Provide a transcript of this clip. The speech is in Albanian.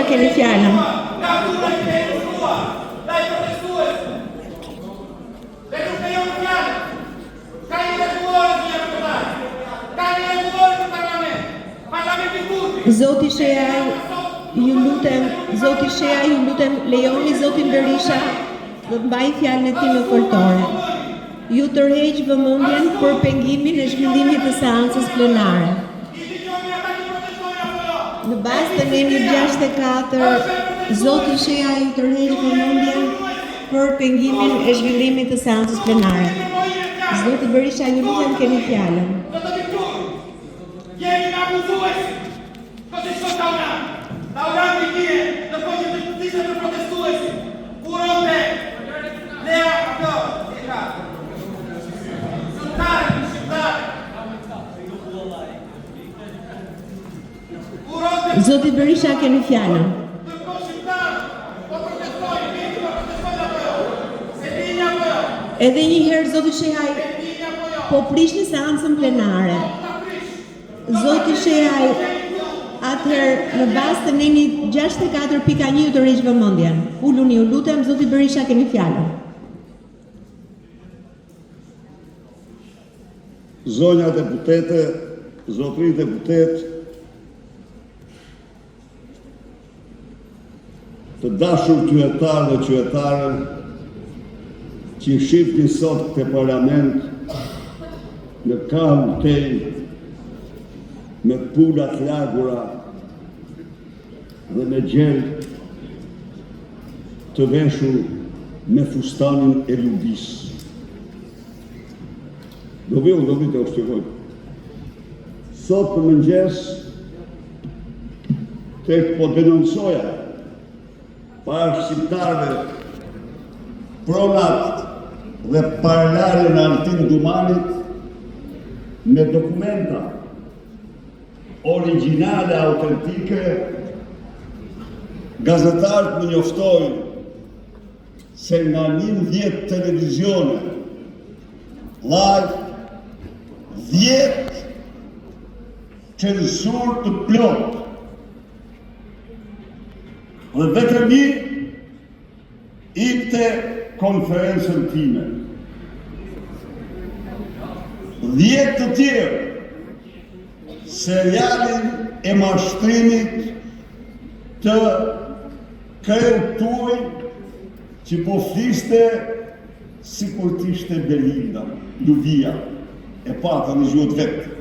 keni fjalën. Zoti Shehaj, ju lutem, lejoni zotin Berisha të mbaj fjalën e tij në foltore. Ju tërheq vëmendjen për pengimin e zhvillimit të seancës plenare. Në bazë të nenit 64, zoti Shehaj ju tërheq vëmendjen për pengimin e zhvillimit të seancës plenare. Zoti Berisha, ju lutem, keni fjalën. Zoti Berisha, keni fjalën. Edhe një herë, zoti Shehaj, po prishni seancën plenare. Zoti Shehaj, atëherë në bazë të nenit 64.1 ju tërheq vëmendjen. Uluni, ju lutem, zoti Berisha, keni fjalën. Zonja deputete, zotëri deputet, të dashur qytetarë dhe qytetare që shifni sot të parlament në kahun tej me pulat lagura dhe me gjel të veshur me fustanin e lubis. Do vi të ushtëroj. Sot për mëngjes tek po denoncoja para shqiptarëve pronat dhe parlarjen e Altin Dumanit me dokumenta origjinale, autentike. Gazetarët më njoftojnë se nga 11 televizione live 10 censur të plot. Dhe vetëm një ikte konferencën time. 10 të tjerë serialin e mashtrimit të kreu tuaj që po fliste si kur t'ishte Belinda, Luvia, e pata në gjuhët vetë.